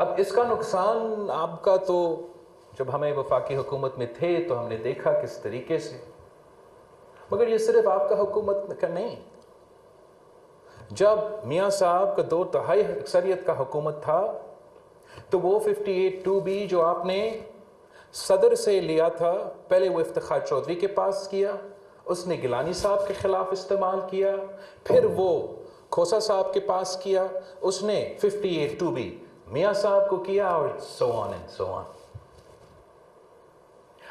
اب اس کا نقصان آپ کا تو جب ہمیں وفاقی حکومت میں تھے تو ہم نے دیکھا کس طریقے سے، مگر یہ صرف آپ کا حکومت کا نہیں. جب میاں صاحب کا 2/3 اکثریت کا حکومت تھا تو وہ 58(2)B جو آپ نے صدر سے لیا تھا، پہلے وہ افتخار چودھری کے پاس کیا، اس نے گیلانی صاحب کے خلاف استعمال کیا، پھر وہ کھوسا صاحب کے پاس کیا، اس نے 58(2)B میاں صاحب کو کیا، اور so on and so on.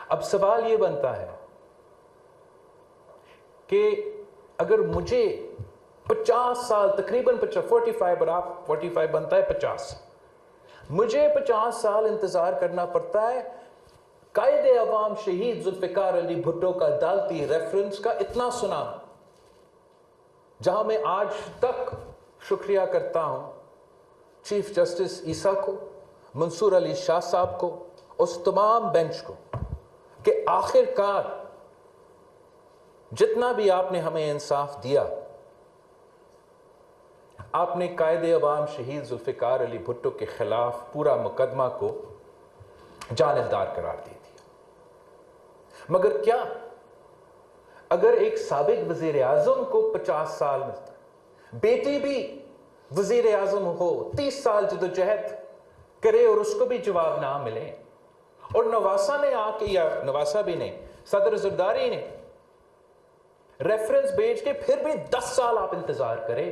اب سوال یہ بنتا ہے کہ اگر مجھے 50 سال تقریباً 45 اور آپ 45 بنتا ہے 50، مجھے 50 سال انتظار کرنا پڑتا ہے قائد عوام شہید ذوالفقار علی بھٹو کا عدالتی ریفرنس کا اتنا سنا، جہاں میں آج تک شکریہ کرتا ہوں چیف جسٹس عیسیٰ کو، منصور علی شاہ صاحب کو، اس تمام بینچ کو، کہ آخر کار جتنا بھی آپ نے ہمیں انصاف دیا، آپ نے قائد عوام شہید ذوالفقار علی بھٹو کے خلاف پورا مقدمہ کو جانبدار قرار دے دیا. مگر کیا اگر ایک سابق وزیر اعظم کو 50 سال ملتا ہے، بیٹی بھی وزیر اعظم ہو 30 سال جدوجہد کرے اور اس کو بھی جواب نہ ملے، اور نواسا نے آ کے، یا نواسا بھی نہیں، صدر زرداری نے ریفرنس بھیج کے پھر بھی 10 سال آپ انتظار کرے،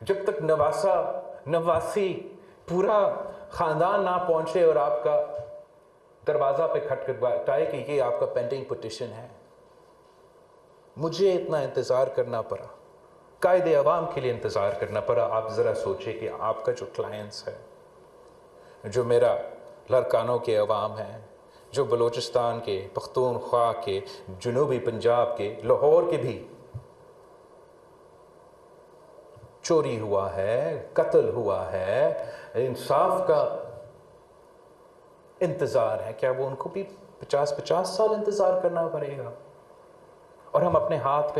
جب تک نواسی پورا خاندان نہ پہنچے اور آپ کا دروازہ پہ کھٹکھٹائے کہ یہ آپ کا پینڈنگ پٹیشن ہے. مجھے اتنا انتظار کرنا پڑا، قائد عوام کے لیے انتظار کرنا پڑا. آپ ذرا سوچیں کہ آپ کا جو کلائنٹس ہے، جو میرا لڑکانوں کے عوام ہیں، جو بلوچستان کے، پختونخوا کے، جنوبی پنجاب کے، لاہور کے بھی چوری ہوا ہے، قتل ہوا ہے، انصاف کا انتظار ہے، کیا وہ ان کو بھی 50 سال انتظار کرنا پڑے گا؟ اور ہم اپنے ہاتھ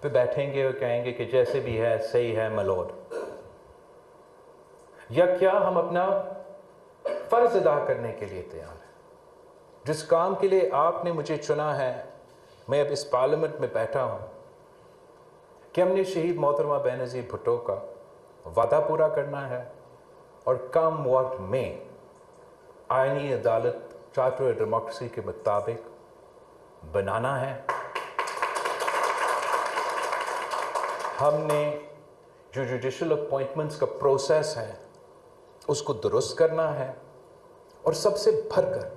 پہ بیٹھیں گے اور کہیں گے کہ جیسے بھی ہے صحیح ہے ملوڈ؟ یا کیا ہم اپنا فرض ادا کرنے کے لیے تیار ہیں؟ جس کام کے لیے آپ نے مجھے چنا ہے، میں اب اس پارلیمنٹ میں بیٹھا ہوں، کہ ہم نے شہید محترمہ بینظیر بھٹو کا وعدہ پورا کرنا ہے، اور کم وقت میں آئینی عدالت چارٹر ڈیموکریسی کے مطابق بنانا ہے. ہم نے جو جوڈیشل اپوائنٹمنٹس کا پروسیس ہے اس کو درست کرنا ہے، اور سب سے بڑھ کر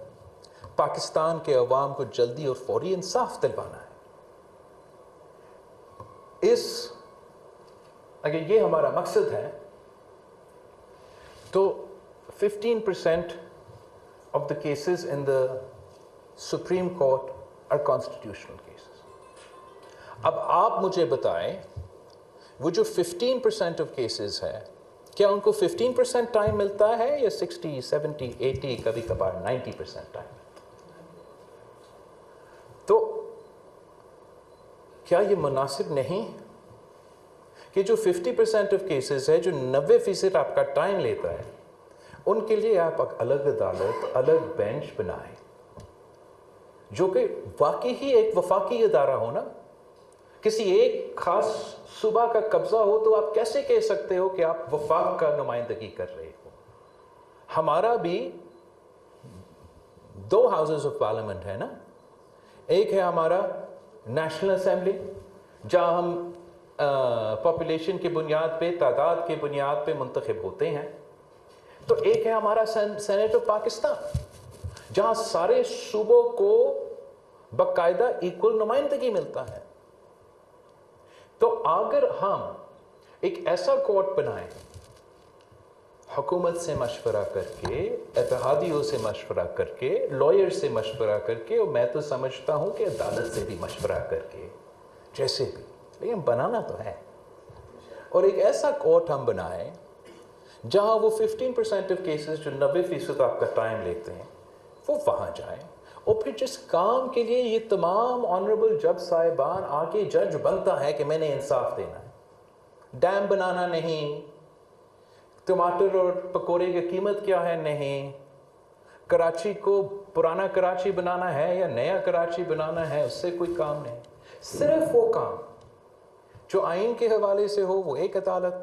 پاکستان کے عوام کو جلدی اور فوری انصاف دلوانا ہے. اگر یہ ہمارا مقصد ہے تو 15% of the cases in the Supreme Court are constitutional cases. اب آپ مجھے بتائیں، وہ جو 15% of cases ہے، کیا ان کو 15% ٹائم ملتا ہے یا 60, 70, 80، کبھی کبھار 90% ٹائم ملتا ہے؟ تو کیا یہ مناسب نہیں کہ جو 50% آف کیسز ہے، جو 90% آپ کا ٹائم لیتا ہے، ان کے لیے آپ الگ عدالت، الگ بینچ بنائیں، جو کہ واقعی ہی ایک وفاقی ادارہ ہو نا؟ کسی ایک خاص صوبہ کا قبضہ ہو تو آپ کیسے کہہ سکتے ہو کہ آپ وفاق کا نمائندگی کر رہے ہو؟ ہمارا بھی 2 ہاؤسز آف پارلیمنٹ ہے نا. ایک ہے ہمارا نیشنل اسمبلی، جہاں ہم پاپولیشن کی بنیاد پہ، تعداد کی بنیاد پہ منتخب ہوتے ہیں. تو ایک ہے ہمارا سینیٹ آف پاکستان، جہاں سارے صوبوں کو باقاعدہ ایکول نمائندگی ملتا ہے. تو اگر ہم ایک ایسا کورٹ بنائیں، حکومت سے مشورہ کر کے، اتحادیوں سے مشورہ کر کے، لائر سے مشورہ کر کے، اور میں تو سمجھتا ہوں کہ عدالت سے بھی مشورہ کر کے، جیسے بھی، لیکن بنانا تو ہے. اور ایک ایسا کورٹ ہم بنائیں جہاں وہ 15% آف کیسز، جو 90% آپ کا ٹائم لیتے ہیں، وہ وہاں جائیں. اور پھر جس کام کے لیے یہ تمام آنریبل جج صاحبان آگے جج بنتا ہے کہ میں نے انصاف دینا ہے، ڈیم بنانا نہیں، ٹماٹر اور پکوڑے کی قیمت کیا ہے؟ نہیں. کراچی کو پرانا کراچی بنانا ہے یا نیا کراچی بنانا ہے، اس سے کوئی کام نہیں. صرف وہ کام جو آئین کے حوالے سے ہو وہ ایک عدالت،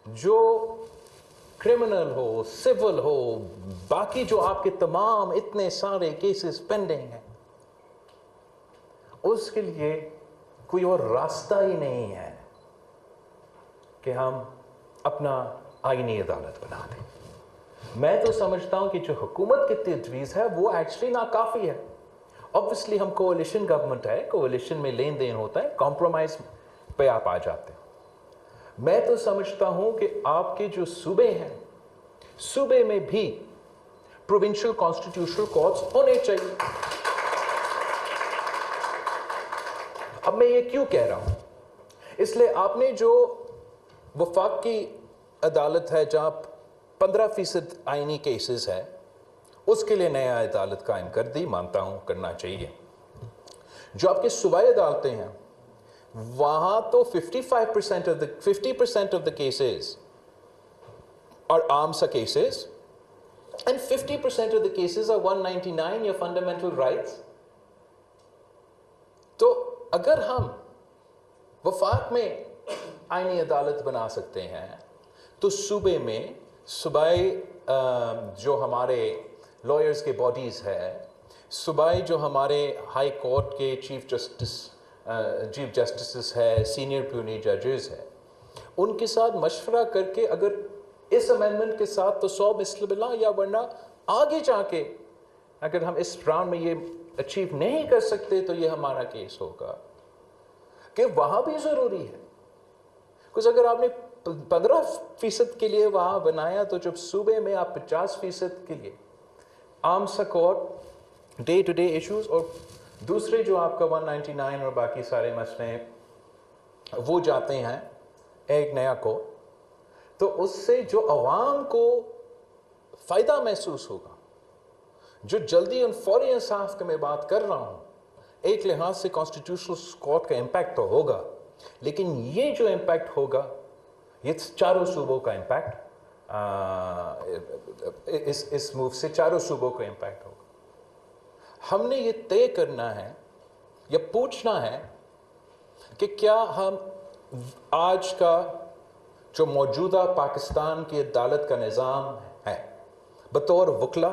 جو کرمنل ہو، سول ہو، باقی جو آپ کے تمام اتنے سارے کیسز پینڈنگ ہیں، اس کے لیے کوئی اور راستہ ہی نہیں ہے کہ ہم اپنا آئینی عدالت بنا دیں. میں تو سمجھتا ہوں کہ جو حکومت کی تجویز ہے وہ ایکچولی ناکافی ہے. obviously ہم کولیشن گورنمنٹ ہے، کولیشن میں لین دین ہوتا ہے، کمپرومائز پہ آپ آ جاتے ہیں. میں تو سمجھتا ہوں کہ آپ کے جو صوبے ہیں، صوبے میں بھی پروونشل کانسٹیٹیوشنل کورٹس ہونے چاہیے. اب میں یہ کیوں کہہ رہا ہوں؟ اس لیے آپ نے جو وفاق کی عدالت ہے جہاں 15% آئینی کیسز ہے، اس کے لیے نیا عدالت قائم کر دی، مانتا ہوں کرنا چاہیے. جو آپ کے صوبائی عدالتیں ہیں وہاں تو 50% of the cases are AMSA cases and 50% of the cases are 199 یا fundamental rights. تو اگر ہم وفاق میں آئینی عدالت بنا سکتے ہیں تو صوبے میں صوبائی جو ہمارے لائرز کے باڈیز ہے، صوبائی جو ہمارے ہائی کورٹ کے چیف جسٹسز ہے، سینئر پیونی ججز ہے، ان کے ساتھ مشورہ کر کے اگر اس امینڈمنٹ کے ساتھ تو 100 مثل بلا، یا ورنہ آگے جا کے اگر ہم اس راؤنڈ میں یہ اچیو نہیں کر سکتے تو یہ ہمارا کیس ہوگا کہ وہاں بھی ضروری ہے. کچھ اگر آپ نے 15% کے لیے وہاں بنایا تو جب صوبے میں آپ 50% کے لیے آمسا court, day to day issues, اور دوسرے جو آپ کا 199 اور باقی سارے مسئلے ہیں وہ جاتے ہیں ایک نیا کورٹ، تو اس سے جو عوام کو فائدہ محسوس ہوگا، جو جلدی اور فوری انصاف کا میں بات کر رہا ہوں، ایک لحاظ سے کانسٹیٹیوشنل کورٹ کا امپیکٹ تو ہوگا، لیکن یہ جو امپیکٹ ہوگا یہ چاروں صوبوں کا امپیکٹ، اس موو سے چاروں صوبوں کا امپیکٹ ہوگا. ہم نے یہ طے کرنا ہے یا پوچھنا ہے کہ کیا ہم آج کا جو موجودہ پاکستان کی عدالت کا نظام ہے، بطور وکلا،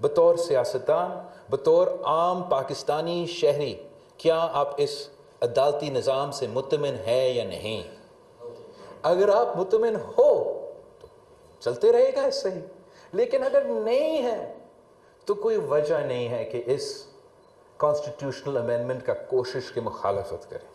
بطور سیاستدان، بطور عام پاکستانی شہری، کیا آپ اس عدالتی نظام سے مطمئن ہے یا نہیں؟ اگر آپ مطمئن ہو تو چلتے رہے گا اس سے ہی، لیکن اگر نہیں ہے تو کوئی وجہ نہیں ہے کہ اس کانسٹیٹیوشنل امینڈمنٹ کا کوشش کی مخالفت کریں.